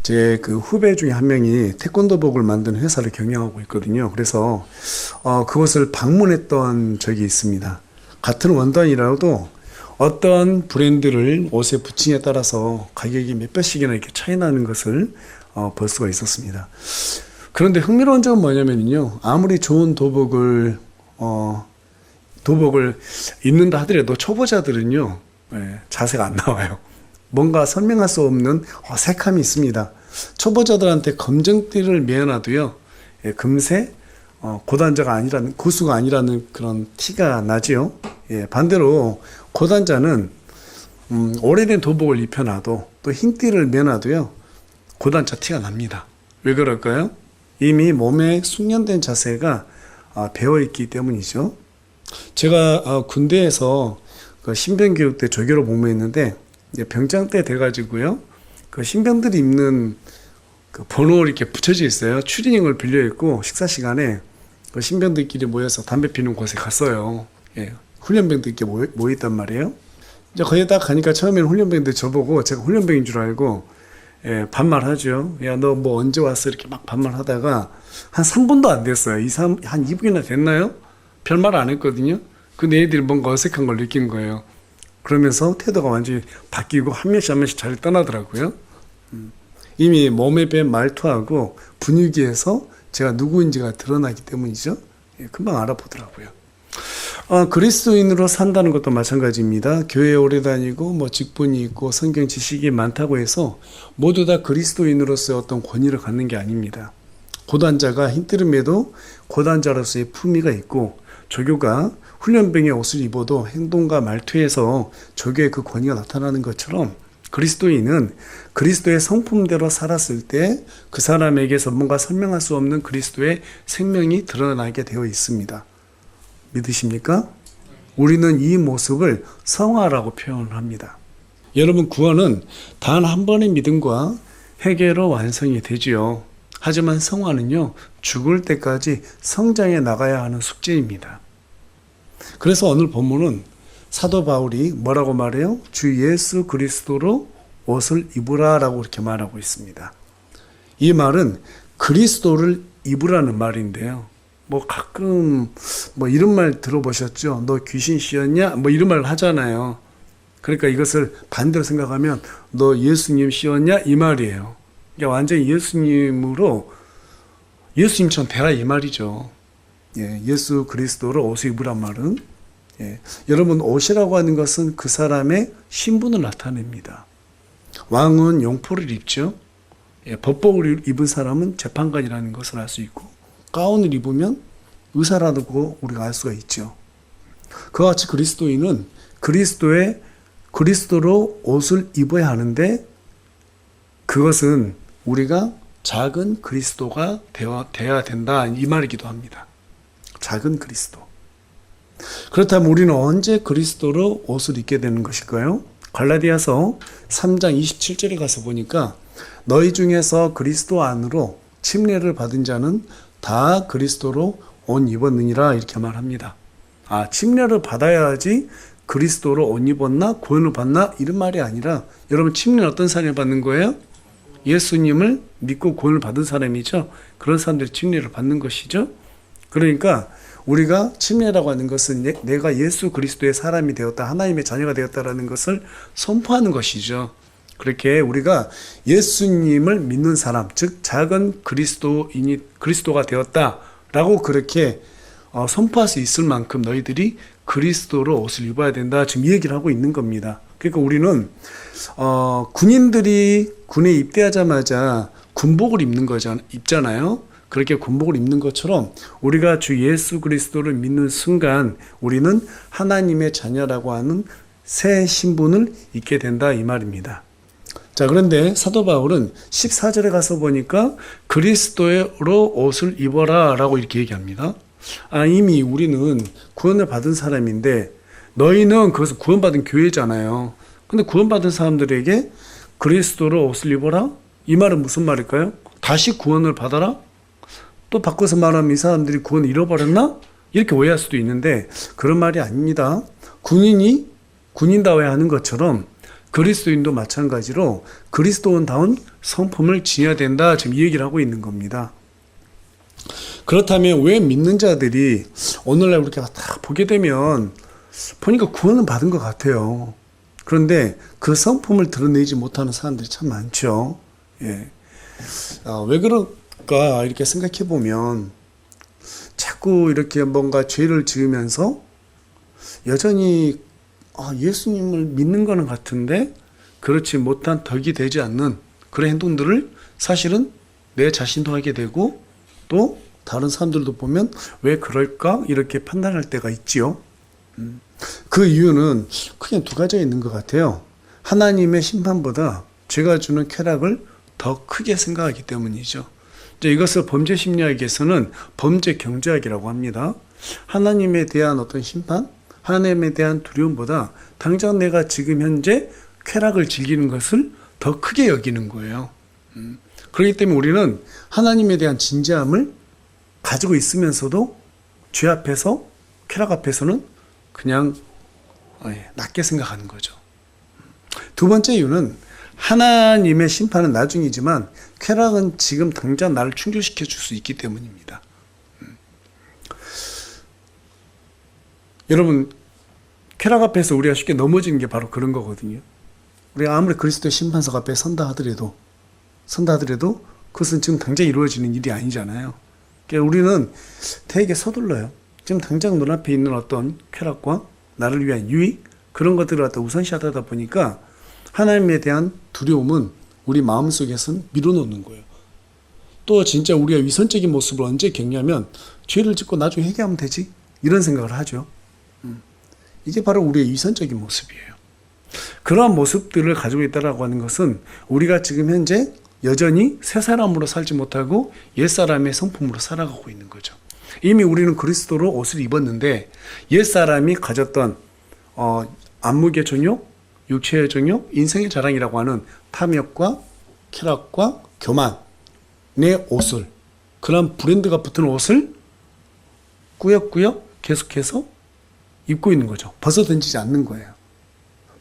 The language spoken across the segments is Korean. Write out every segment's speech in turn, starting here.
제 그 후배 중에 한 명이 태권도복을 만드는 회사를 경영하고 있거든요. 그래서 그것을 방문했던 적이 있습니다. 같은 원단이라도 어떤 브랜드를 옷에 붙이냐에 따라서 가격이 몇 배씩이나 이렇게 차이 나는 것을 볼 수가 있었습니다. 그런데 흥미로운 점은 뭐냐면요, 아무리 좋은 도복을 입는다 하더라도 초보자들은요, 자세가 안 나와요. 뭔가 설명할 수 없는 어색함이 있습니다. 초보자들한테 검정띠를 매어놔도요, 금세 고단자가 아니라는, 고수가 아니라는 그런 티가 나지요. 반대로 고단자는 오래된 도복을 입혀놔도, 또 흰띠를 매어놔도요, 고단자 티가 납니다. 왜 그럴까요? 이미 몸에 숙련된 자세가 배어있기 때문이죠. 제가 군대에서 그 신병교육 때 조교로 복무했는데, 이제 병장 때 돼가지고요, 그 신병들이 입는 그 번호를 이렇게 붙여져 있어요. 추리닝을 빌려 입고 식사 시간에 그 신병들끼리 모여서 담배 피는 곳에 갔어요. 훈련병들끼리 모였단 말이에요. 이제 거기 딱 가니까 처음에는 훈련병들 저보고, 제가 훈련병인 줄 알고 반말하죠. 야, 너 뭐 언제 왔어? 이렇게 막 반말하다가 한 3분도 안 됐어요. 한 2분이나 됐나요? 별말 안 했거든요. 근데 애들이 뭔가 어색한 걸 느낀 거예요. 그러면서 태도가 완전히 바뀌고 한 명씩 잘 떠나더라고요. 이미 몸에 밴 말투하고 분위기에서 제가 누구인지가 드러나기 때문이죠. 금방 알아보더라고요. 그리스도인으로 산다는 것도 마찬가지입니다. 교회에 오래 다니고 뭐 직분이 있고 성경 지식이 많다고 해서 모두 다 그리스도인으로서의 어떤 권위를 갖는 게 아닙니다. 고단자가 흰뜨름에도 고단자로서의 품위가 있고, 조교가 훈련병의 옷을 입어도 행동과 말투에서 조교의 그 권위가 나타나는 것처럼, 그리스도인은 그리스도의 성품대로 살았을 때 그 사람에게서 뭔가 설명할 수 없는 그리스도의 생명이 드러나게 되어 있습니다. 믿으십니까? 우리는 이 모습을 성화라고 표현을 합니다. 여러분, 구원은 단 한 번의 믿음과 회개로 완성이 되지요. 하지만 성화는요, 죽을 때까지 성장해 나가야 하는 숙제입니다. 그래서 오늘 본문은 사도 바울이 뭐라고 말해요? 주 예수 그리스도로 옷을 입으라 라고 이렇게 말하고 있습니다. 이 말은 그리스도를 입으라는 말인데요. 뭐 가끔 뭐 이런 말 들어보셨죠? 너 귀신 씌었냐? 뭐 이런 말 하잖아요. 그러니까 이것을 반대로 생각하면 너 예수님 씌었냐? 이 말이에요. 그러니까 완전히 예수님처럼 되라 이 말이죠. 예수 그리스도로 옷을 입으란 말은, 여러분, 옷이라고 하는 것은 그 사람의 신분을 나타냅니다. 왕은 용포를 입죠. 법복을 입은 사람은 재판관이라는 것을 알 수 있고, 가운을 입으면 의사라고 우리가 알 수가 있죠. 그와 같이 그리스도인은 그리스도로 옷을 입어야 하는데, 그것은 우리가 작은 그리스도가 되어야 된다 이 말이기도 합니다. 작은 그리스도. 그렇다면 우리는 언제 그리스도로 옷을 입게 되는 것일까요? 갈라디아서 3장 27절에 가서 보니까 너희 중에서 그리스도 안으로 침례를 받은 자는 다 그리스도로 옷 입었느니라 이렇게 말합니다. 침례를 받아야지 그리스도로 옷 입었나? 구원을 받나? 이런 말이 아니라, 여러분, 침례는 어떤 사람이 받는 거예요? 예수님을 믿고 구원을 받은 사람이죠. 그런 사람들이 침례를 받는 것이죠. 그러니까 우리가 침례라고 하는 것은 내가 예수 그리스도의 사람이 되었다, 하나님의 자녀가 되었다라는 것을 선포하는 것이죠. 그렇게 우리가 예수님을 믿는 사람, 즉 작은 그리스도가 되었다라고 그렇게 선포할 수 있을 만큼 너희들이 그리스도로 옷을 입어야 된다, 지금 이 얘기를 하고 있는 겁니다. 그러니까 우리는 군인들이 군에 입대하자마자 군복을 입잖아요. 그렇게 군복을 입는 것처럼 우리가 주 예수 그리스도를 믿는 순간 우리는 하나님의 자녀라고 하는 새 신분을 입게 된다 이 말입니다. 자, 그런데 사도 바울은 14절에 가서 보니까 그리스도로 옷을 입어라 라고 이렇게 얘기합니다. 이미 우리는 구원을 받은 사람인데, 너희는 그것을 구원받은 교회잖아요. 근데 구원받은 사람들에게 그리스도로 옷을 입어라? 이 말은 무슨 말일까요? 다시 구원을 받아라? 또 바꿔서 말하면 이 사람들이 구원을 잃어버렸나? 이렇게 오해할 수도 있는데, 그런 말이 아닙니다. 군인이 군인다워야 하는 것처럼 그리스도인도 마찬가지로 그리스도인다운 성품을 지녀야 된다. 지금 이 얘기를 하고 있는 겁니다. 그렇다면 왜 믿는 자들이 오늘날 우리가 다 보게 되면 보니까 구원은 받은 것 같아요. 그런데 그 성품을 드러내지 못하는 사람들이 참 많죠. 예. 왜 그럴까 이렇게 생각해 보면 자꾸 이렇게 뭔가 죄를 지으면서 여전히 예수님을 믿는 거는 같은데 그렇지 못한 덕이 되지 않는 그런 행동들을 사실은 내 자신도 하게 되고 또 다른 사람들도 보면 왜 그럴까 이렇게 판단할 때가 있지요. 그 이유는 크게 두 가지가 있는 것 같아요. 하나님의 심판보다 죄가 주는 쾌락을 더 크게 생각하기 때문이죠. 이것을 범죄 심리학에서는 범죄 경제학이라고 합니다. 하나님에 대한 어떤 심판, 하나님에 대한 두려움보다 당장 내가 지금 현재 쾌락을 즐기는 것을 더 크게 여기는 거예요. 그렇기 때문에 우리는 하나님에 대한 진지함을 가지고 있으면서도 죄 앞에서, 쾌락 앞에서는 그냥 낮게 생각하는 거죠. 두 번째 이유는 하나님의 심판은 나중이지만 쾌락은 지금 당장 나를 충족시켜 줄 수 있기 때문입니다. 여러분, 쾌락 앞에서 우리가 쉽게 넘어지는 게 바로 그런 거거든요. 우리가 아무리 그리스도의 심판석 앞에 선다 하더라도 그것은 지금 당장 이루어지는 일이 아니잖아요. 그러니까 우리는 되게 서둘러요. 지금 당장 눈앞에 있는 어떤 쾌락과 나를 위한 유익 그런 것들을 갖다 우선시하다 보니까 하나님에 대한 두려움은 우리 마음속에서는 밀어놓는 거예요. 또 진짜 우리가 위선적인 모습을 언제 겪냐면 죄를 짓고 나중에 회개하면 되지 이런 생각을 하죠. 이게 바로 우리의 위선적인 모습이에요. 그러한 모습들을 가지고 있다라고 하는 것은 우리가 지금 현재 여전히 새 사람으로 살지 못하고 옛사람의 성품으로 살아가고 있는 거죠. 이미 우리는 그리스도로 옷을 입었는데 옛사람이 가졌던 안목의 정욕, 육체의 정욕, 인생의 자랑이라고 하는 탐욕과 쾌락과 교만의 옷을, 그런 브랜드가 붙은 옷을 꾸역꾸역 계속해서 입고 있는 거죠. 벗어던지지 않는 거예요.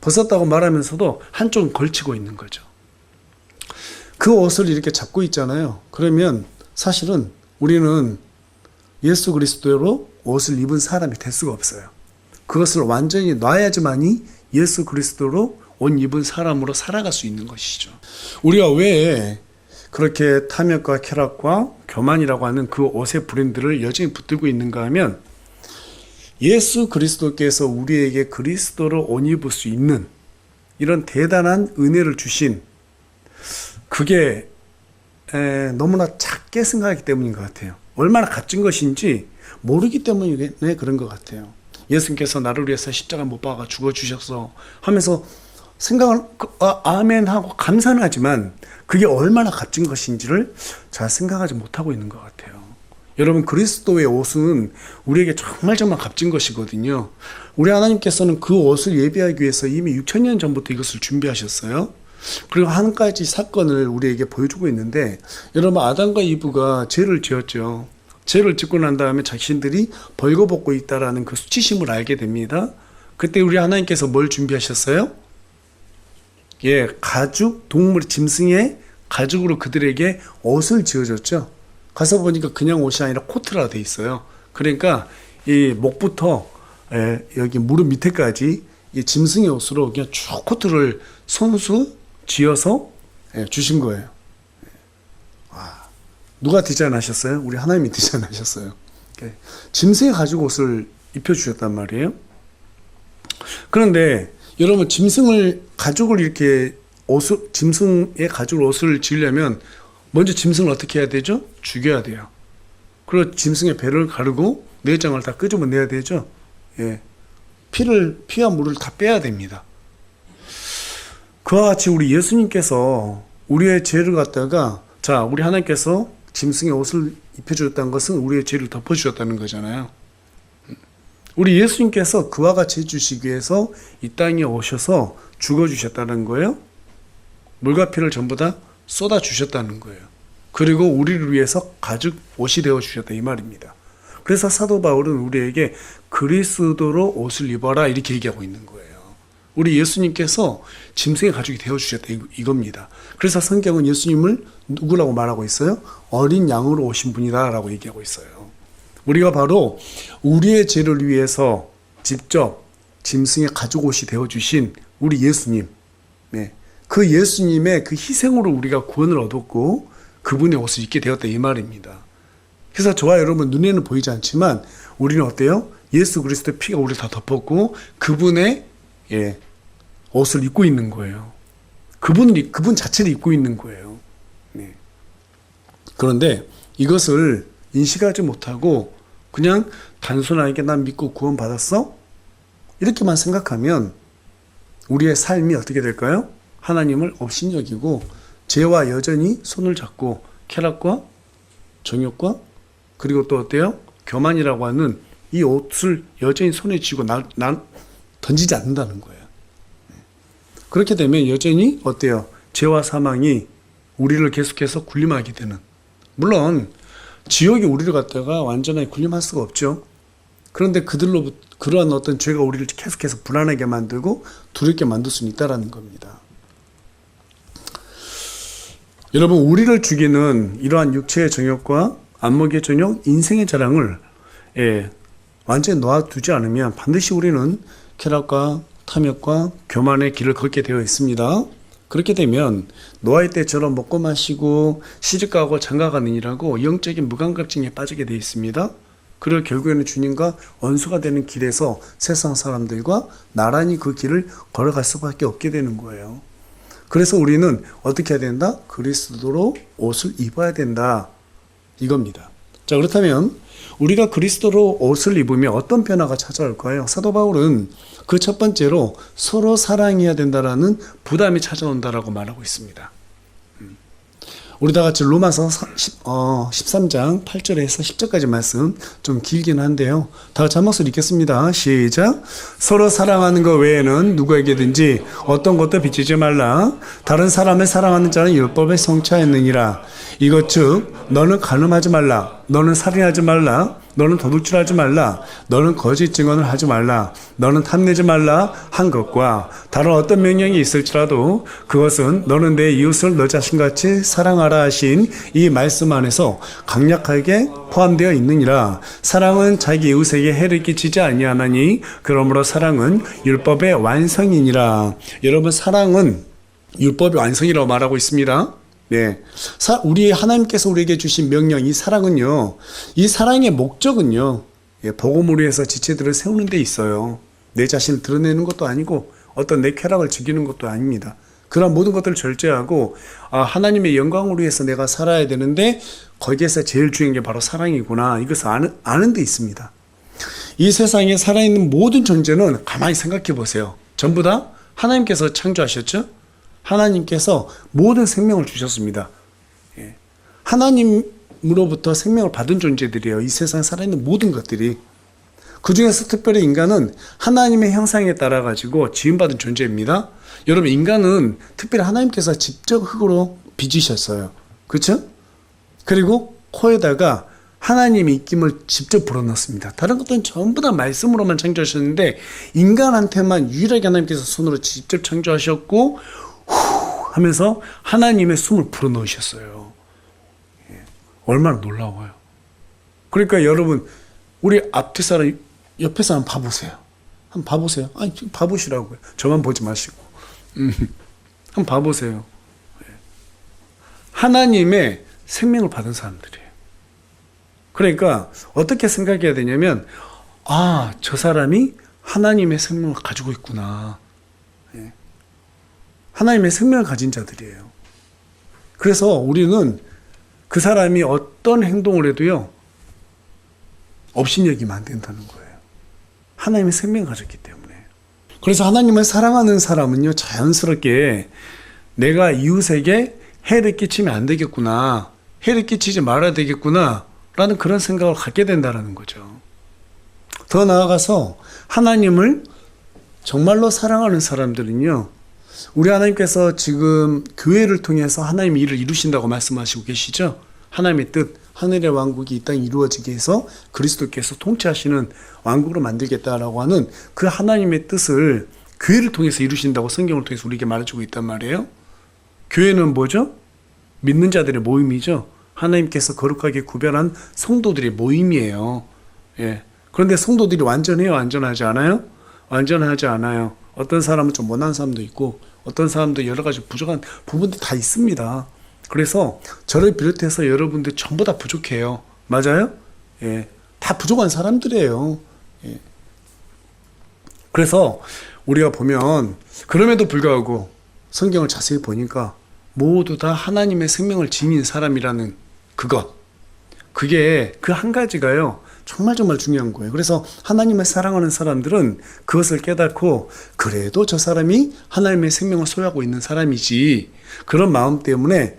벗었다고 말하면서도 한쪽은 걸치고 있는 거죠. 그 옷을 이렇게 잡고 있잖아요. 그러면 사실은 우리는 예수 그리스도로 옷을 입은 사람이 될 수가 없어요. 그것을 완전히 놔야지만이 예수 그리스도로 옷 입은 사람으로 살아갈 수 있는 것이죠. 우리가 왜 그렇게 탐욕과 쾌락과 교만이라고 하는 그 옷의 브랜드를 여전히 붙들고 있는가 하면 예수 그리스도께서 우리에게 그리스도로 옷 입을 수 있는 이런 대단한 은혜를 주신 그게 너무나 작게 생각하기 때문인 것 같아요. 얼마나 값진 것인지 모르기 때문에 그런 것 같아요. 예수님께서 나를 위해서 십자가 못 박아 죽어주셔서 하면서 생각을 아멘 하고 감사는 하지만 그게 얼마나 값진 것인지를 잘 생각하지 못하고 있는 것 같아요. 여러분, 그리스도의 옷은 우리에게 정말 값진 것이거든요. 우리 하나님께서는 그 옷을 예비하기 위해서 이미 6,000년 전부터 이것을 준비하셨어요. 그리고 한 가지 사건을 우리에게 보여주고 있는데, 여러분, 아담과 이브가 죄를 지었죠. 죄를 짓고 난 다음에 자신들이 벌거벗고 있다라는 그 수치심을 알게 됩니다. 그때 우리 하나님께서 뭘 준비하셨어요? 가죽, 동물, 짐승의 가죽으로 그들에게 옷을 지어줬죠. 가서 보니까 그냥 옷이 아니라 코트라 돼 있어요. 그러니까 이 목부터 여기 무릎 밑에까지 이 짐승의 옷으로 그냥 쭉 코트를 손수 지어서 주신 거예요. 누가 디자인하셨어요? 우리 하나님이 디자인하셨어요. 짐승의 가죽 옷을 입혀주셨단 말이에요. 그런데 여러분, 짐승의 가죽을 옷을 지으려면 먼저 짐승을 어떻게 해야 되죠? 죽여야 돼요. 그리고 짐승의 배를 가르고 내장을 다 끄집어내야 되죠. 피와 물을 다 빼야 됩니다. 그와 같이 우리 예수님께서 우리의 죄를 갖다가 우리 하나님께서 짐승의 옷을 입혀주셨다는 것은 우리의 죄를 덮어주셨다는 거잖아요. 우리 예수님께서 그와 같이 해주시기 위해서 이 땅에 오셔서 죽어주셨다는 거예요. 물과 피를 전부 다 쏟아주셨다는 거예요. 그리고 우리를 위해서 가죽 옷이 되어주셨다 이 말입니다. 그래서 사도 바울은 우리에게 그리스도로 옷을 입어라 이렇게 얘기하고 있는 거예요. 우리 예수님께서 짐승의 가죽이 되어주셨다 이겁니다. 그래서 성경은 예수님을 누구라고 말하고 있어요? 어린 양으로 오신 분이다 라고 얘기하고 있어요. 우리가 바로 우리의 죄를 위해서 직접 짐승의 가죽옷이 되어주신 우리 예수님, 네. 그 예수님의 그 희생으로 우리가 구원을 얻었고 그분의 옷을 입게 되었다 이 말입니다. 그래서 저와 여러분 눈에는 보이지 않지만 우리는 어때요? 예수 그리스도의 피가 우리를 다 덮었고 그분의 옷을 입고 있는 거예요. 그분 자체를 입고 있는 거예요. 네. 그런데 이것을 인식하지 못하고 그냥 단순하게 난 믿고 구원받았어? 이렇게만 생각하면 우리의 삶이 어떻게 될까요? 하나님을 업신여기고 죄와 여전히 손을 잡고 쾌락과 정욕과 그리고 또 어때요? 교만이라고 하는 이 옷을 여전히 손에 쥐고 난 던지지 않는다는 거예요. 그렇게 되면 여전히 어때요? 죄와 사망이 우리를 계속해서 군림하게 되는. 물론 지옥이 우리를 갖다가 완전하게 군림할 수가 없죠. 그런데 그러한 어떤 죄가 우리를 계속해서 불안하게 만들고 두렵게 만들 수는 있다는 겁니다. 여러분, 우리를 죽이는 이러한 육체의 정욕과 안목의 정욕, 인생의 자랑을 완전히 놓아두지 않으면 반드시 우리는 쾌락과 탐욕과 교만의 길을 걷게 되어 있습니다. 그렇게 되면 노아의 때처럼 먹고 마시고 시집가고 장가가는 일하고 영적인 무감각증에 빠지게 되어 있습니다. 그리고 결국에는 주님과 원수가 되는 길에서 세상 사람들과 나란히 그 길을 걸어갈 수밖에 없게 되는 거예요. 그래서 우리는 어떻게 해야 된다? 그리스도로 옷을 입어야 된다. 이겁니다. 자, 그렇다면 우리가 그리스도로 옷을 입으면 어떤 변화가 찾아올까요? 사도 바울은 그 첫 번째로 서로 사랑해야 된다라는 부담이 찾아온다라고 말하고 있습니다. 우리 다 같이 로마서 13장 8절에서 10절까지 말씀 좀 길긴 한데요. 다 같이 한 목소리 읽겠습니다. 시작. 서로 사랑하는 것 외에는 누구에게든지 어떤 것도 비치지 말라. 다른 사람을 사랑하는 자는 율법에 성취하였느니라. 이것 즉 너는 간음하지 말라. 너는 살인하지 말라. 너는 도둑질하지 말라. 너는 거짓 증언을 하지 말라. 너는 탐내지 말라 한 것과 다른 어떤 명령이 있을지라도 그것은 너는 내 이웃을 너 자신같이 사랑하라 하신 이 말씀 안에서 강력하게 포함되어 있느니라. 사랑은 자기 이웃에게 해를 끼치지 아니하나니 그러므로 사랑은 율법의 완성이니라. 여러분, 사랑은 율법의 완성이라고 말하고 있습니다. 네. 우리 하나님께서 우리에게 주신 명령, 이 사랑은요, 이 사랑의 목적은요, 복음을 위해서 지체들을 세우는 데 있어요. 내 자신을 드러내는 것도 아니고, 어떤 내 쾌락을 즐기는 것도 아닙니다. 그런 모든 것들을 절제하고, 하나님의 영광을 위해서 내가 살아야 되는데, 거기에서 제일 중요한 게 바로 사랑이구나. 이것을 아는 데 있습니다. 이 세상에 살아있는 모든 존재는 가만히 생각해 보세요. 전부 다 하나님께서 창조하셨죠? 하나님께서 모든 생명을 주셨습니다. 하나님으로부터 생명을 받은 존재들이에요. 이 세상에 살아있는 모든 것들이. 그 중에서 특별히 인간은 하나님의 형상에 따라 가지고 지음받은 존재입니다. 여러분, 인간은 특별히 하나님께서 직접 흙으로 빚으셨어요. 그렇죠? 그리고 코에다가 하나님의 입김을 직접 불어넣습니다. 다른 것들은 전부 다 말씀으로만 창조하셨는데 인간한테만 유일하게 하나님께서 손으로 직접 창조하셨고 하면서 하나님의 숨을 불어넣으셨어요. 얼마나 놀라워요. 그러니까 여러분, 우리 앞에 사람, 옆에 사람 봐보세요. 한번 봐보세요. 아니, 봐보시라고요. 저만 보지 마시고. 한번 봐보세요. 하나님의 생명을 받은 사람들이에요. 그러니까 어떻게 생각해야 되냐면, 저 사람이 하나님의 생명을 가지고 있구나. 하나님의 생명을 가진 자들이에요. 그래서 우리는 그 사람이 어떤 행동을 해도요, 업신여기면 안 된다는 거예요. 하나님의 생명을 가졌기 때문에. 그래서 하나님을 사랑하는 사람은요, 자연스럽게 내가 이웃에게 해를 끼치면 안 되겠구나, 해를 끼치지 말아야 되겠구나 라는 그런 생각을 갖게 된다는 거죠. 더 나아가서 하나님을 정말로 사랑하는 사람들은요, 우리 하나님께서 지금 교회를 통해서 하나님의 일을 이루신다고 말씀하시고 계시죠. 하나님의 뜻, 하늘의 왕국이 이 땅에 이루어지게 해서 그리스도께서 통치하시는 왕국으로 만들겠다라고 하는 그 하나님의 뜻을 교회를 통해서 이루신다고 성경을 통해서 우리에게 말해주고 있단 말이에요. 교회는 뭐죠? 믿는 자들의 모임이죠. 하나님께서 거룩하게 구별한 성도들의 모임이에요. 예. 그런데 성도들이 완전해요? 완전하지 않아요? 완전하지 않아요. 어떤 사람은 좀 못난 사람도 있고 어떤 사람도 여러 가지 부족한 부분들이 다 있습니다. 그래서 저를 비롯해서 여러분들 전부 다 부족해요. 맞아요? 예. 다 부족한 사람들이에요. 예. 그래서 우리가 보면 그럼에도 불구하고 성경을 자세히 보니까 모두 다 하나님의 생명을 지닌 사람이라는 그것, 그게 그 한 가지가요 정말 중요한 거예요. 그래서 하나님을 사랑하는 사람들은 그것을 깨닫고 그래도 저 사람이 하나님의 생명을 소유하고 있는 사람이지, 그런 마음 때문에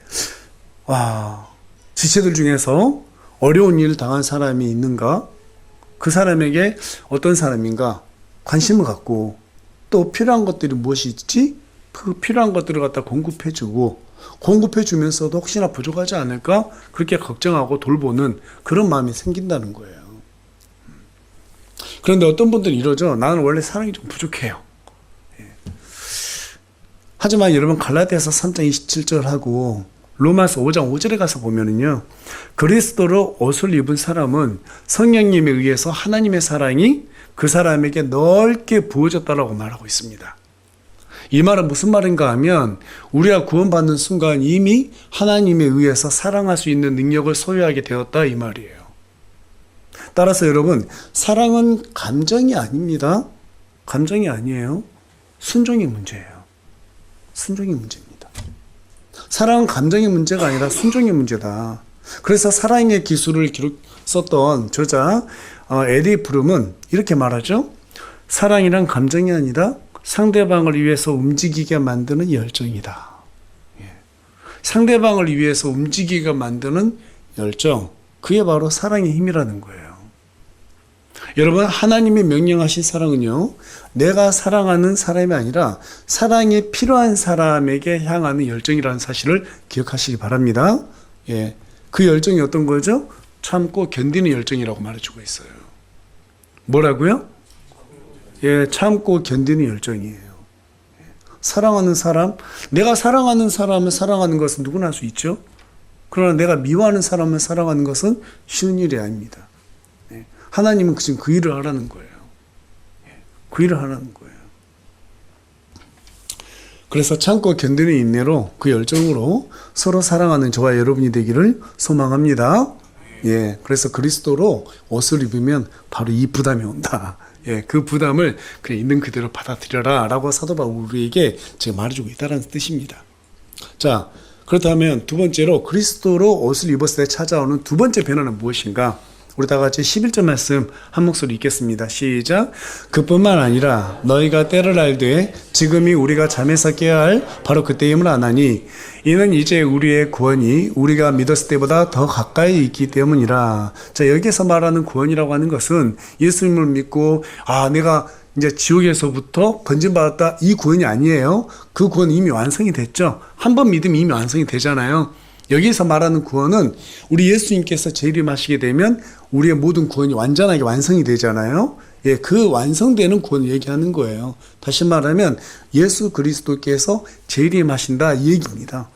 지체들 중에서 어려운 일을 당한 사람이 있는가, 그 사람에게 어떤 사람인가 관심을 갖고 또 필요한 것들이 무엇이 있지, 그 필요한 것들을 갖다 공급해주면서도 혹시나 부족하지 않을까 그렇게 걱정하고 돌보는 그런 마음이 생긴다는 거예요. 그런데 어떤 분들은 이러죠. 나는 원래 사랑이 좀 부족해요. 하지만 여러분 갈라디아서 3장 27절하고 로마서 5장 5절에 가서 보면은요, 그리스도로 옷을 입은 사람은 성령님에 의해서 하나님의 사랑이 그 사람에게 넓게 부어졌다라고 말하고 있습니다. 이 말은 무슨 말인가 하면 우리가 구원받는 순간 이미 하나님에 의해서 사랑할 수 있는 능력을 소유하게 되었다, 이 말이에요. 따라서 여러분, 사랑은 감정이 아닙니다. 감정이 아니에요. 순종의 문제예요. 순종의 문제입니다. 사랑은 감정의 문제가 아니라 순종의 문제다. 그래서 사랑의 기술을 썼던 저자 에디 브룸은 이렇게 말하죠. 사랑이란 감정이 아니라 상대방을 위해서 움직이게 만드는 열정이다. 상대방을 위해서 움직이게 만드는 열정, 그게 바로 사랑의 힘이라는 거예요. 여러분, 하나님이 명령하신 사랑은요, 내가 사랑하는 사람이 아니라 사랑이 필요한 사람에게 향하는 열정이라는 사실을 기억하시기 바랍니다. 예, 그 열정이 어떤 거죠? 참고 견디는 열정이라고 말해주고 있어요. 뭐라고요? 예, 참고 견디는 열정이에요. 사랑하는 사람, 내가 사랑하는 사람을 사랑하는 것은 누구나 할 수 있죠. 그러나 내가 미워하는 사람을 사랑하는 것은 쉬운 일이 아닙니다. 하나님은 지금 그 일을 하라는 거예요. 그 일을 하라는 거예요. 그래서 참고 견디는 인내로 그 열정으로 서로 사랑하는 저와 여러분이 되기를 소망합니다. 예, 그래서 그리스도로 옷을 입으면 바로 이 부담이 온다. 예, 그 부담을 그냥 있는 그대로 받아들여라 라고 사도 바울 우리에게 제가 말해주고 있다는 뜻입니다. 자, 그렇다면 두 번째로 그리스도로 옷을 입었을 때 찾아오는 두 번째 변화는 무엇인가? 우리 다 같이 11절 말씀 한 목소리 읽겠습니다. 시작. 그뿐만 아니라 너희가 때를 알되 지금이 우리가 잠에서 깨야 할 바로 그때임을 아나니 이는 이제 우리의 구원이 우리가 믿었을 때보다 더 가까이 있기 때문이라. 자, 여기서 말하는 구원이라고 하는 것은 예수님을 믿고 내가 이제 지옥에서부터 건진받았다, 이 구원이 아니에요. 그 구원은 이미 완성이 됐죠. 한 번 믿으면 이미 완성이 되잖아요. 여기서 말하는 구원은 우리 예수님께서 재림하시게 되면 우리의 모든 구원이 완전하게 완성이 되잖아요. 예, 그 완성되는 구원을 얘기하는 거예요. 다시 말하면 예수 그리스도께서 재림하신다, 이 얘기입니다.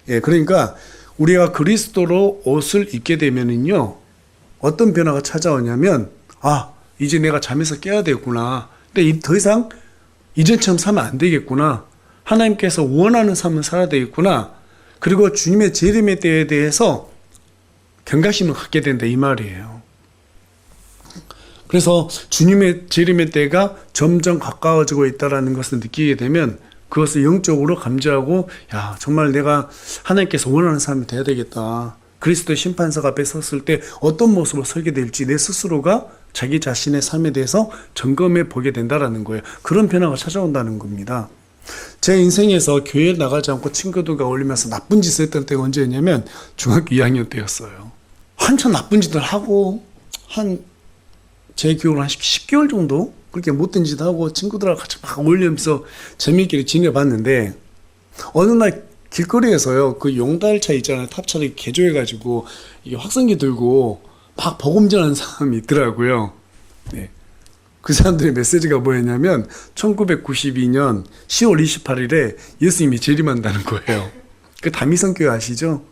예, 그러니까 우리가 그리스도로 옷을 입게 되면은요, 어떤 변화가 찾아오냐면, 이제 내가 잠에서 깨야 되겠구나. 근데 더 이상 이전처럼 살면 안 되겠구나. 하나님께서 원하는 삶을 살아야 되겠구나. 그리고 주님의 재림의 때에 대해서 경각심을 갖게 된다, 이 말이에요. 그래서 주님의 재림의 때가 점점 가까워지고 있다는 것을 느끼게 되면 그것을 영적으로 감지하고, 정말 내가 하나님께서 원하는 삶이 돼야 되겠다. 그리스도의 심판석 앞에 섰을 때 어떤 모습으로 서게 될지 내 스스로가 자기 자신의 삶에 대해서 점검해 보게 된다는 거예요. 그런 변화가 찾아온다는 겁니다. 제 인생에서 교회에 나가지 않고 친구들과 어울리면서 나쁜 짓을 했던 때가 언제였냐면 중학교 2학년 때였어요. 한참 나쁜 짓을 하고 제 기억으로 한 10개월 정도 그렇게 못된 짓 하고 친구들하고 같이 막 어울리면서 재미있게 지내봤는데, 어느 날 길거리에서요, 그 용달차 있잖아요, 탑차를 그 사람들의 메시지가 뭐였냐면 1992년 10월 28일에 예수님이 재림한다는 거예요. 그 다미성교회 아시죠?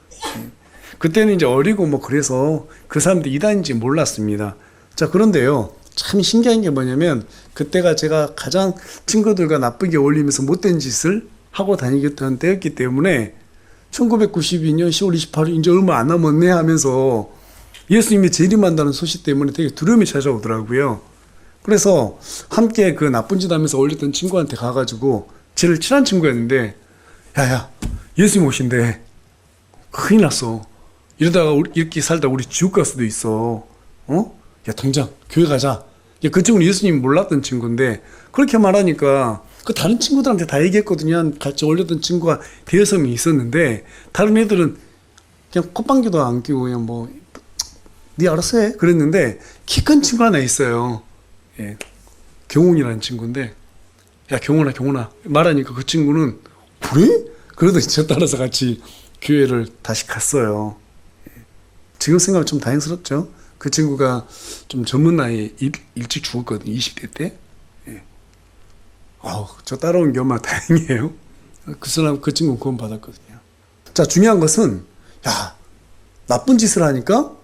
그때는 이제 어리고 뭐 그래서 그 사람들이 이단인지 몰랐습니다. 자, 그런데요. 참 신기한 게 뭐냐면 그때가 제가 가장 친구들과 나쁘게 어울리면서 못된 짓을 하고 다니겠다는 때였기 때문에 1992년 10월 28일 이제 얼마 안 남았네 하면서 예수님이 재림한다는 소식 때문에 되게 두려움이 찾아오더라고요. 그래서 함께 그 나쁜 짓 하면서 어울렸던 친구한테 가가지고 제일 친한 친구였는데 야야 예수님 오신대. 큰일 났어. 이러다가 이렇게 살다 우리 지옥 갈 수도 있어. 야 당장 교회 가자. 그 친구는 예수님 몰랐던 친구인데 그렇게 말하니까 그 다른 친구들한테 다 얘기했거든요. 같이 어울렸던 친구가 대여섯 명 있었는데 다른 애들은 그냥 콧방귀도 안 끼고 그냥 뭐 네 알아서 해 그랬는데 키 큰 친구 하나 있어요. 예, 경훈이라는 친구인데 야 경훈아 말하니까 그 친구는 그래? 그래도 저 따라서 같이 교회를 다시 갔어요. 예. 지금 생각하면 좀 다행스럽죠. 그 친구가 좀 젊은 나이에 일찍 죽었거든요. 20대 때. 예. 저 따라온 게 얼마나 다행이에요. 그 친구 구원 받았거든요. 자, 중요한 것은 야 나쁜 짓을 하니까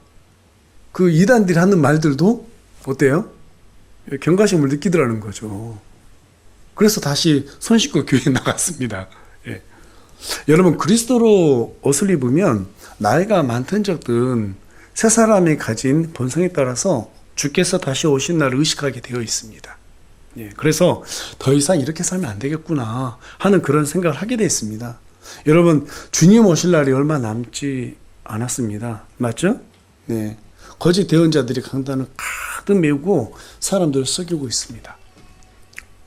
그 이단들이 하는 말들도 어때요? 경각심을 느끼더라는 거죠. 그래서 다시 손 씻고 교회에 나갔습니다. 예. 여러분 그리스도로 옷을 입으면 나이가 많든 적든 새 사람이 가진 본성에 따라서 주께서 다시 오신 날을 의식하게 되어 있습니다. 예. 그래서 더 이상 이렇게 살면 안 되겠구나 하는 그런 생각을 하게 되어 있습니다. 여러분 주님 오실 날이 얼마 남지 않았습니다. 맞죠? 네. 거짓 대언자들이 강단을 가득 메우고 사람들을 속이고 있습니다.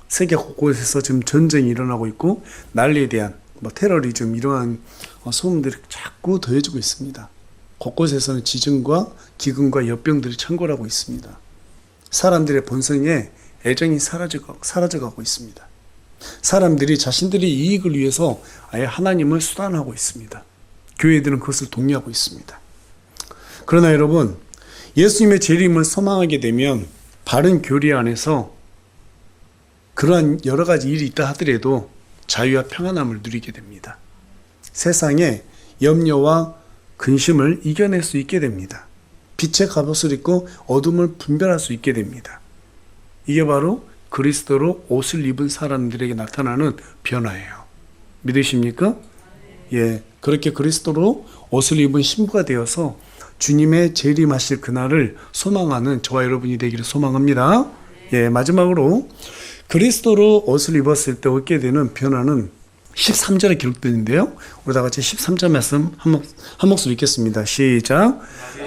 세계 곳곳에서 지금 전쟁이 일어나고 있고 난리에 대한 테러리즘 이러한 소문들이 자꾸 더해지고 있습니다. 곳곳에서는 지진과 기근과 역병들이 창궐하고 있습니다. 사람들의 본성에 애정이 사라져가고 있습니다. 사람들이 자신들의 이익을 위해서 아예 하나님을 수단하고 있습니다. 교회들은 그것을 독려하고 있습니다. 그러나 여러분 예수님의 재림을 소망하게 되면 바른 교리 안에서 그러한 여러 가지 일이 있다 하더라도 자유와 평안함을 누리게 됩니다. 세상에 염려와 근심을 이겨낼 수 있게 됩니다. 빛의 갑옷을 입고 어둠을 분별할 수 있게 됩니다. 이게 바로 그리스도로 옷을 입은 사람들에게 나타나는 변화예요. 믿으십니까? 예, 그렇게 그리스도로 옷을 입은 신부가 되어서 주님의 재림하실 그날을 소망하는 저와 여러분이 되기를 소망합니다. 예, 마지막으로 그리스도로 옷을 입었을 때 얻게 되는 변화는 13절에 기록되는데요. 우리 다 같이 13절 말씀 한 목소리 읽겠습니다. 시작.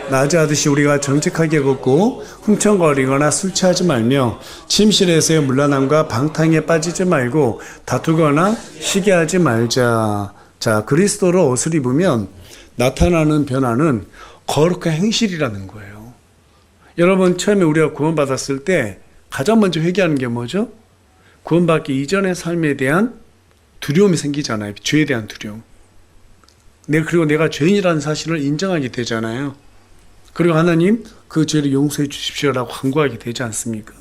낮에 하듯이 우리가 정직하게 걷고 흥청거리거나 술 취하지 말며 침실에서의 문란함과 방탕에 빠지지 말고 다투거나 시기하지 말자. 자, 그리스도로 옷을 입으면 나타나는 변화는 거룩한 행실이라는 거예요. 여러분 처음에 우리가 구원받았을 때 가장 먼저 회개하는 게 뭐죠? 구원받기 이전의 삶에 대한 두려움이 생기잖아요. 죄에 대한 두려움. 그리고 내가 죄인이라는 사실을 인정하게 되잖아요. 그리고 하나님 그 죄를 용서해 주십시오라고 간구하게 되지 않습니까?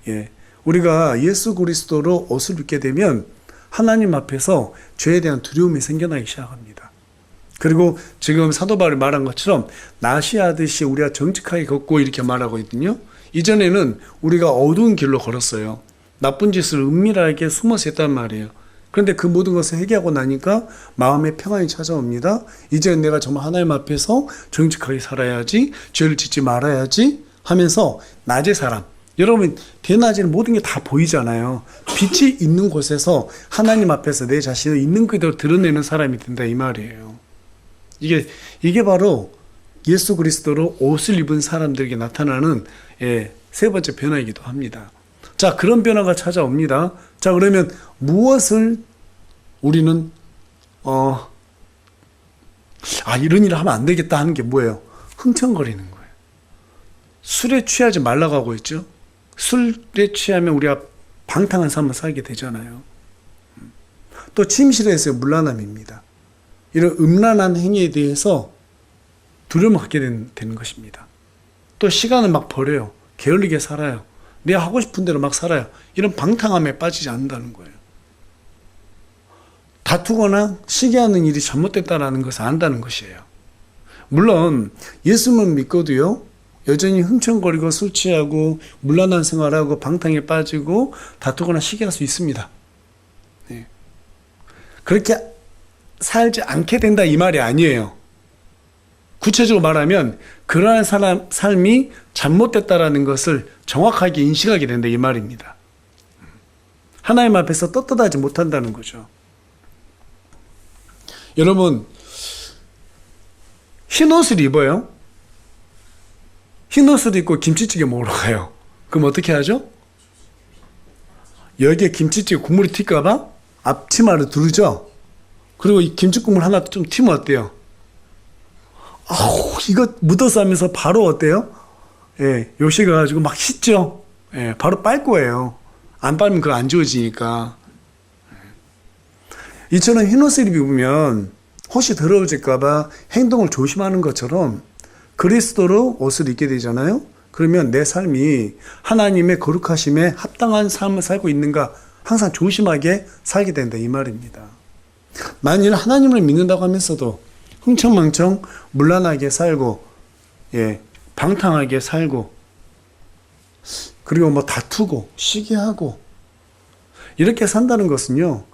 예, 우리가 예수 그리스도로 옷을 입게 되면 하나님 앞에서 죄에 대한 두려움이 생겨나기 시작합니다. 그리고 지금 사도 바울이 말한 것처럼 나시하듯이 우리가 정직하게 걷고 이렇게 말하고 있거든요. 이전에는 우리가 어두운 길로 걸었어요. 나쁜 짓을 은밀하게 숨어서 했단 말이에요. 그런데 그 모든 것을 회개하고 나니까 마음의 평안이 찾아옵니다. 이제 내가 정말 하나님 앞에서 정직하게 살아야지, 죄를 짓지 말아야지 하면서 낮의 사람. 여러분 대낮에는 모든 게 다 보이잖아요. 빛이 있는 곳에서 하나님 앞에서 내 자신을 있는 그대로 드러내는 사람이 된다 이 말이에요. 이게 바로 예수 그리스도로 옷을 입은 사람들에게 나타나는 세 번째 변화이기도 합니다. 자, 그런 변화가 찾아옵니다. 자, 그러면 무엇을 우리는 이런 일을 하면 안 되겠다 하는 게 뭐예요? 흥청거리는 거예요. 술에 취하지 말라고 하고 있죠. 술에 취하면 우리가 방탕한 삶을 살게 되잖아요. 또 침실에서의 문란함입니다. 이런 음란한 행위에 대해서 두려움을 갖게 되는 것입니다. 또 시간을 막 버려요. 게을리게 살아요. 내가 하고 싶은 대로 막 살아요. 이런 방탕함에 빠지지 않는다는 거예요. 다투거나 시기하는 일이 잘못됐다라는 것을 안다는 것이에요. 물론 예수만 믿고도요, 여전히 훔쳐거리고 술 취하고 문란한 생활하고 방탕에 빠지고 다투거나 시기할 수 있습니다. 네. 그렇게 살지 않게 된다 이 말이 아니에요. 구체적으로 말하면 그러한 삶이 잘못됐다라는 것을 정확하게 인식하게 된다 이 말입니다. 하나님 앞에서 떳떳하지 못한다는 거죠. 여러분, 흰 옷을 입어요. 흰 옷을 입고 김치찌개 먹으러 가요. 그럼 어떻게 하죠? 여기에 김치찌개 국물이 튈까봐 앞치마를 두르죠. 그리고 이 김치 국물 하나 좀 튀면 어때요? 아우, 이거 묻어서 하면서 바로 어때요? 예, 요시 가가지고 막 씻죠? 예, 바로 빨 거예요. 안 빨면 그거 안 지워지니까. 이처럼 흰 옷을 입으면 혹시 더러워질까봐 행동을 조심하는 것처럼 그리스도로 옷을 입게 되잖아요. 그러면 내 삶이 하나님의 거룩하심에 합당한 삶을 살고 있는가 항상 조심하게 살게 된다 이 말입니다. 만일 하나님을 믿는다고 하면서도 흥청망청 문란하게 살고, 예, 방탕하게 살고, 그리고 뭐 다투고 시기하고 이렇게 산다는 것은요,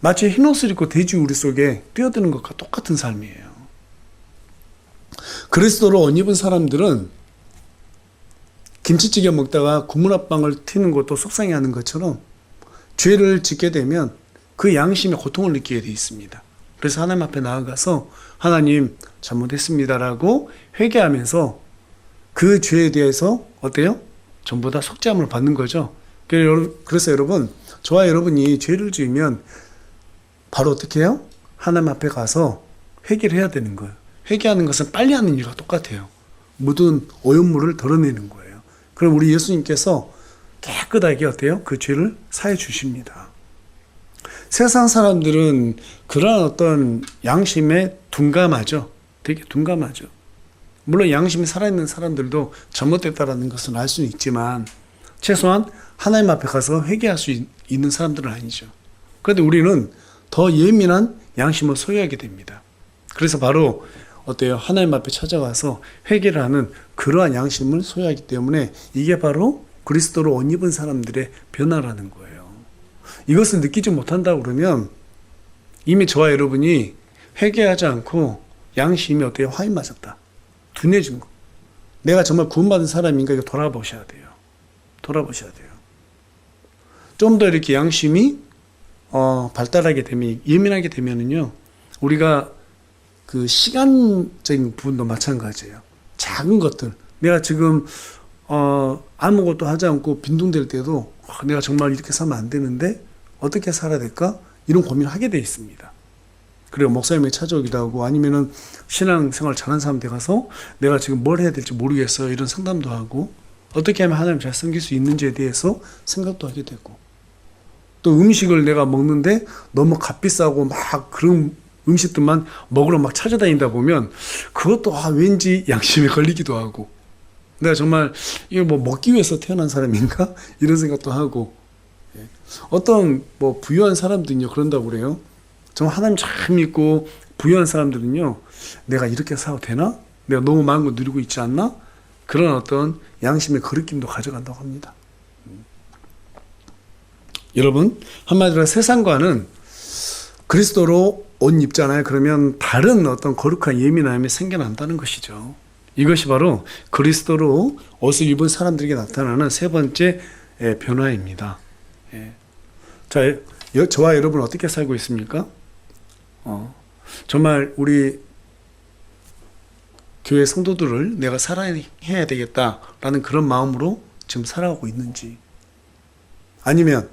마치 흰옷을 입고 돼지우리 속에 뛰어드는 것과 똑같은 삶이에요. 그리스도로 옷 입은 사람들은 김치찌개 먹다가 국물합방을 튀는 것도 속상해하는 것처럼 죄를 짓게 되면 그 양심에 고통을 느끼게 되어 있습니다. 그래서 하나님 앞에 나아가서 하나님 잘못했습니다라고 회개하면서 그 죄에 대해서 어때요? 전부 다 속죄함을 받는 거죠. 그래서 여러분, 저와 여러분이 죄를 지으면 바로 어떻게 해요? 하나님 앞에 가서 회개를 해야 되는 거예요. 회개하는 것은 빨리 하는 일과 똑같아요. 묻은 오염물을 덜어내는 거예요. 그럼 우리 예수님께서 깨끗하게 어때요? 그 죄를 사해 주십니다. 세상 사람들은 그런 어떤 양심에 둔감하죠. 되게 둔감하죠. 물론 양심이 살아있는 사람들도 잘못됐다라는 것은 알 수는 있지만 최소한 하나님 앞에 가서 회개할 수 있는 사람들은 아니죠. 그런데 우리는 더 예민한 양심을 소유하게 됩니다. 그래서 바로 어때요? 하나님 앞에 찾아가서 회개를 하는 그러한 양심을 소유하기 때문에 이게 바로 그리스도로 옷 입은 사람들의 변화라는 거예요. 이것을 느끼지 못한다고 그러면 이미 저와 여러분이 회개하지 않고 양심이 어때요? 화인 맞았다. 둔해진 거. 내가 정말 구원받은 사람인가 이거 돌아보셔야 돼요. 돌아보셔야 돼요. 좀 더 이렇게 양심이 발달하게 되면, 예민하게 되면은요, 우리가 그 시간적인 부분도 마찬가지예요. 작은 것들. 내가 지금, 아무것도 하지 않고 빈둥댈 때도, 내가 정말 이렇게 살면 안 되는데, 어떻게 살아야 될까? 이런 고민을 하게 돼 있습니다. 그리고 목사님이 찾아오기도 하고, 아니면은 신앙생활 잘하는 사람한테 가서, 내가 지금 뭘 해야 될지 모르겠어요. 이런 상담도 하고, 어떻게 하면 하나님 잘 섬길 수 있는지에 대해서 생각도 하게 되고, 또 음식을 내가 먹는데 너무 값비싸고 막 그런 음식들만 먹으러 막 찾아다니다 보면 그것도 왠지 양심에 걸리기도 하고, 내가 정말 이걸 뭐 먹기 위해서 태어난 사람인가? 이런 생각도 하고, 어떤 뭐 부유한 사람들은요 그런다고 그래요. 정말 하나님 잘 믿고 부유한 사람들은요, 내가 이렇게 살아도 되나? 내가 너무 많은 거 누리고 있지 않나? 그런 어떤 양심의 거리낌도 가져간다고 합니다. 여러분, 한마디로 세상과는 그리스도로 옷 입잖아요. 그러면 다른 어떤 거룩한 예민함이 생겨난다는 것이죠. 이것이 바로 그리스도로 옷을 입은 사람들에게 나타나는 세 번째 변화입니다. 자, 저와 여러분 어떻게 살고 있습니까? 정말 우리 교회 성도들을 내가 사랑해야 되겠다라는 그런 마음으로 지금 살아가고 있는지, 아니면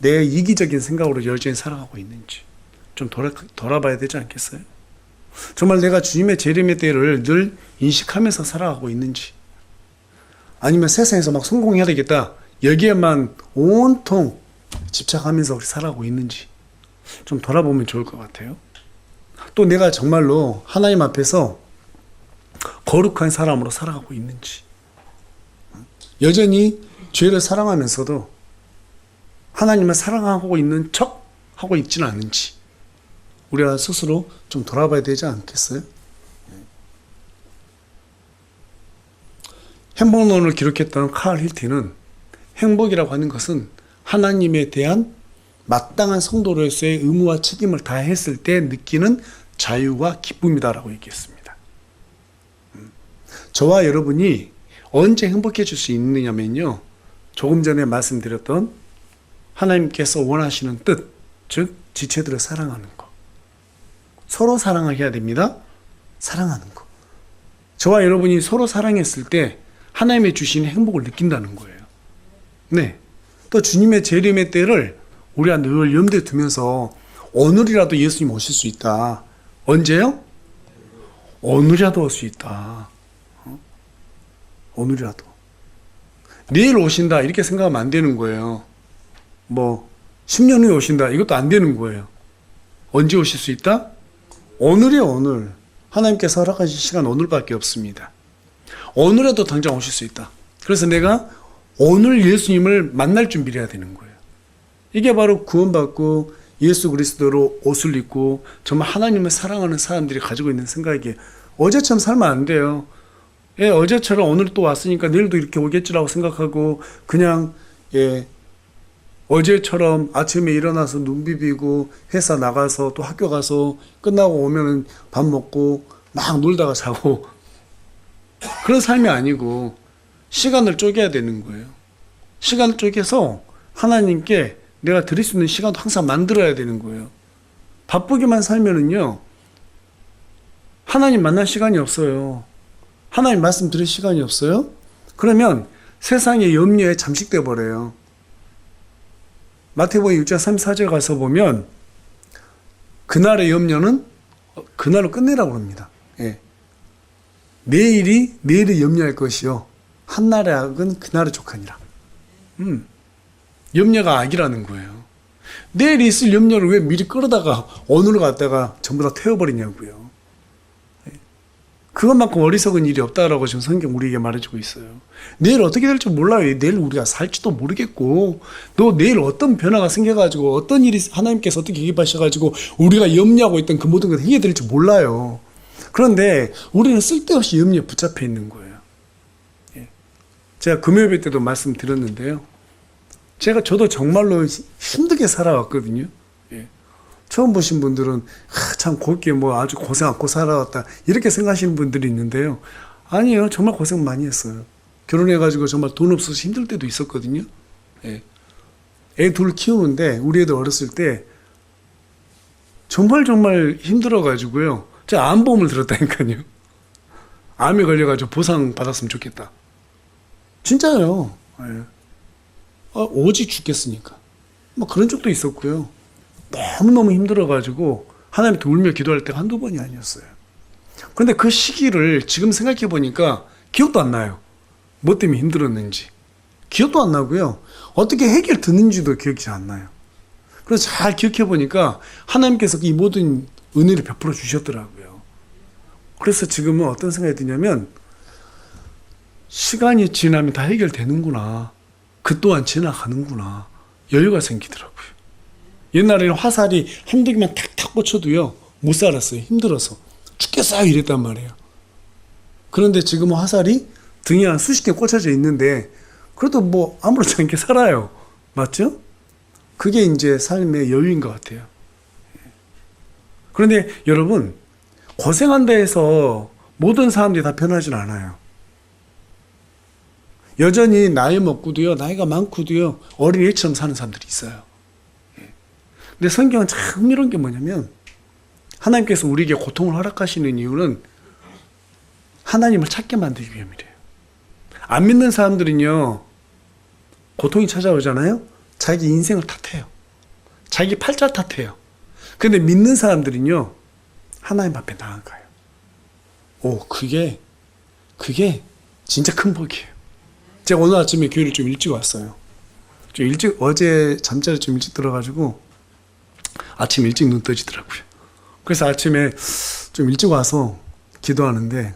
내 이기적인 생각으로 여전히 살아가고 있는지 좀 돌아봐야 되지 않겠어요? 정말 내가 주님의 재림의 때를 늘 인식하면서 살아가고 있는지, 아니면 세상에서 막 성공해야 되겠다 여기에만 온통 집착하면서 살아가고 있는지 좀 돌아보면 좋을 것 같아요. 또 내가 정말로 하나님 앞에서 거룩한 사람으로 살아가고 있는지, 여전히 죄를 사랑하면서도 하나님을 사랑하고 있는 척 하고 있지는 않은지 우리가 스스로 좀 돌아봐야 되지 않겠어요? 행복론을 기록했던 칼 힐티는 행복이라고 하는 것은 하나님에 대한 마땅한 성도로서의 의무와 책임을 다했을 때 느끼는 자유와 기쁨이다라고 얘기했습니다. 저와 여러분이 언제 행복해질 수 있느냐면요, 조금 전에 말씀드렸던 하나님께서 원하시는 뜻, 즉 지체들을 사랑하는 것. 서로 사랑을 해야 됩니다. 사랑하는 것. 저와 여러분이 서로 사랑했을 때 하나님의 주신 행복을 느낀다는 거예요. 네. 또 주님의 재림의 때를 우리가 늘 염두에 두면서 오늘이라도 예수님 오실 수 있다. 언제요? 오늘이라도 올 수 있다. 오늘이라도. 내일 오신다 이렇게 생각하면 안 되는 거예요. 10년 후에 오신다 이것도 안 되는 거예요. 언제 오실 수 있다? 오늘이에요, 오늘. 하나님께서 허락하신 시간 오늘밖에 없습니다. 오늘에도 당장 오실 수 있다. 그래서 내가 오늘 예수님을 만날 준비를 해야 되는 거예요. 이게 바로 구원받고 예수 그리스도로 옷을 입고 정말 하나님을 사랑하는 사람들이 가지고 있는 생각이에요. 어제처럼 살면 안 돼요. 어제처럼 오늘 또 왔으니까 내일도 이렇게 오겠지라고 생각하고 그냥 어제처럼 아침에 일어나서 눈 비비고 회사 나가서 또 학교 가서 끝나고 오면은 밥 먹고 막 놀다가 자고 그런 삶이 아니고 시간을 쪼개야 되는 거예요. 시간을 쪼개서 하나님께 내가 드릴 수 있는 시간도 항상 만들어야 되는 거예요. 바쁘게만 살면은요, 하나님 만날 시간이 없어요. 하나님 말씀 들을 시간이 없어요. 그러면 세상의 염려에 잠식돼 버려요. 마태복음 6장 34절 가서 보면 그날의 염려는 그날로 끝내라고 합니다. 내일을 염려할 것이요 한날의 악은 그날의 족하니라. 염려가 악이라는 거예요. 내일 있을 염려를 왜 미리 끌어다가 오늘을 갖다가 전부 다 태워버리냐고요. 그것만큼 어리석은 일이 없다라고 지금 성경 우리에게 말해주고 있어요. 내일 어떻게 될지 몰라요. 내일 우리가 살지도 모르겠고, 또 내일 어떤 변화가 생겨가지고 어떤 일이 하나님께서 어떻게 기입하셔가지고 우리가 염려하고 있던 그 모든 것이 해결될지 몰라요. 그런데 우리는 쓸데없이 염려에 붙잡혀 있는 거예요. 제가 금요일 때도 말씀드렸는데요. 저도 정말로 힘들게 살아왔거든요. 처음 보신 분들은 참 곱게 아주 고생 않고 살아왔다 이렇게 생각하시는 분들이 있는데요. 아니에요. 정말 고생 많이 했어요. 결혼해가지고 정말 돈 없어서 힘들 때도 있었거든요. 애 둘 키우는데 우리 애들 어렸을 때 정말 힘들어가지고요. 제가 암보험을 들었다니까요. 암에 걸려가지고 보상 받았으면 좋겠다. 진짜요. 오직 죽겠으니까. 그런 적도 있었고요. 너무너무 힘들어가지고 하나님한테 울며 기도할 때가 한두 번이 아니었어요. 그런데 그 시기를 지금 생각해 보니까 기억도 안 나요. 뭐 때문에 힘들었는지. 기억도 안 나고요. 어떻게 해결 듣는지도 기억이 잘 안 나요. 그래서 잘 기억해 보니까 하나님께서 이 모든 은혜를 베풀어 주셨더라고요. 그래서 지금은 어떤 생각이 드냐면 시간이 지나면 다 해결되는구나. 그 또한 지나가는구나. 여유가 생기더라고요. 옛날에는 화살이 한두 개만 탁탁 꽂혀도요 못 살았어요. 힘들어서 죽겠어요 이랬단 말이에요. 그런데 지금은 화살이 등에 한 수십 개 꽂혀져 있는데 그래도 아무렇지 않게 살아요. 맞죠? 그게 이제 삶의 여유인 것 같아요. 그런데 여러분, 고생한다 해서 모든 사람들이 다 변하진 않아요. 여전히 나이 먹고도요, 나이가 많고도요, 어린애처럼 사는 사람들이 있어요. 근데 성경은 참 흥미로운 게 뭐냐면, 하나님께서 우리에게 고통을 허락하시는 이유는 하나님을 찾게 만들기 위함이래요. 안 믿는 사람들은요, 고통이 찾아오잖아요? 자기 인생을 탓해요. 자기 팔자 탓해요. 근데 믿는 사람들은요, 하나님 앞에 나아가요. 그게 진짜 큰 복이에요. 제가 오늘 아침에 교회를 좀 일찍 왔어요. 어제 잠자리 좀 일찍 들어가지고 아침 일찍 눈 떠지더라고요. 그래서 아침에 좀 일찍 와서 기도하는데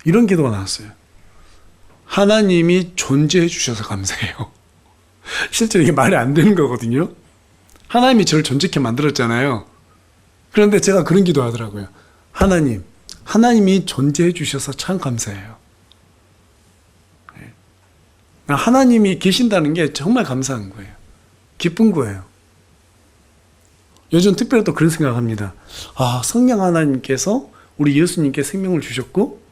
이런 기도가 나왔어요. 하나님이 존재해 주셔서 감사해요. 실제로 이게 말이 안 되는 거거든요. 하나님이 저를 존재케 만들었잖아요. 그런데 제가 그런 기도 하더라고요. 하나님이 존재해 주셔서 참 감사해요. 하나님이 계신다는 게 정말 감사한 거예요. 기쁜 거예요. 요즘 특별히 또 그런 생각합니다. 성령 하나님께서 우리 예수님께 생명을 주셨고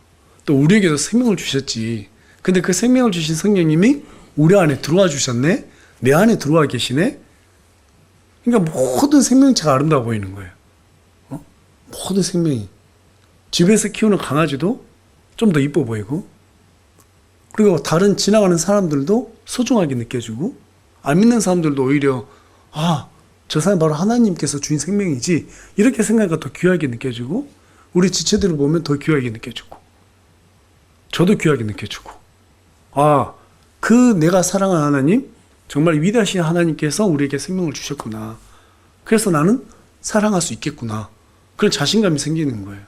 또 우리에게도 생명을 주셨지. 근데 그 생명을 주신 성령님이 우리 안에 들어와 주셨네? 내 안에 들어와 계시네? 그러니까 모든 생명체가 아름다워 보이는 거예요. 모든 생명이. 집에서 키우는 강아지도 좀 더 이뻐 보이고, 그리고 다른 지나가는 사람들도 소중하게 느껴지고, 안 믿는 사람들도 오히려 저 사람 바로 하나님께서 주인 생명이지, 이렇게 생각하니까 더 귀하게 느껴지고, 우리 지체들을 보면 더 귀하게 느껴지고, 저도 귀하게 느껴지고, 그 내가 사랑하는 하나님, 정말 위대하신 하나님께서 우리에게 생명을 주셨구나. 그래서 나는 사랑할 수 있겠구나. 그런 자신감이 생기는 거예요.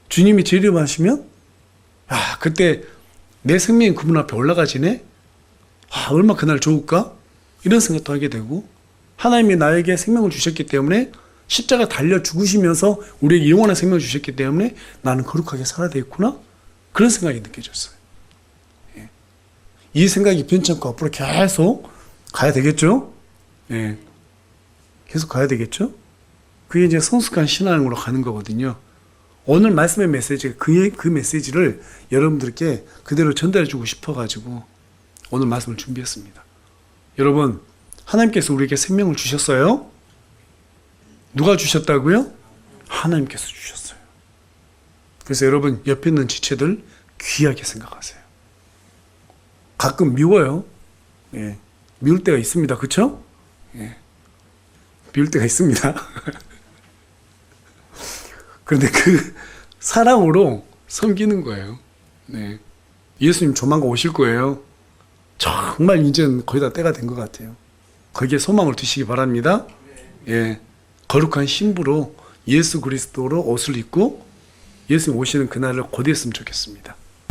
주님이 재림하시면 그때 내 생명이 그분 앞에 올라가지네? 얼마나 그날 좋을까? 이런 생각도 하게 되고, 하나님이 나에게 생명을 주셨기 때문에 십자가 달려 죽으시면서 우리에게 영원한 생명을 주셨기 때문에 나는 거룩하게 살아야 되겠구나? 그런 생각이 느껴졌어요. 이 생각이 변치 않고 앞으로 계속 가야 되겠죠? 계속 가야 되겠죠? 그게 이제 성숙한 신앙으로 가는 거거든요. 오늘 말씀의 메시지가 그 메시지를 여러분들께 그대로 전달해 주고 싶어가지고 오늘 말씀을 준비했습니다. 여러분, 하나님께서 우리에게 생명을 주셨어요? 누가 주셨다고요? 하나님께서 주셨어요. 그래서 여러분, 옆에 있는 지체들 귀하게 생각하세요. 가끔 미워요. 미울 때가 있습니다. 그렇죠? 미울 때가 있습니다. 그런데 그 사랑으로 섬기는 거예요. 예수님 조만간 오실 거예요. 정말 이제는 거의 다 때가 된 것 같아요. 거기에 소망을 두시기 바랍니다. 거룩한 신부로 예수 그리스도로 옷을 입고 예수님 오시는 그날을 고대했으면 좋겠습니다.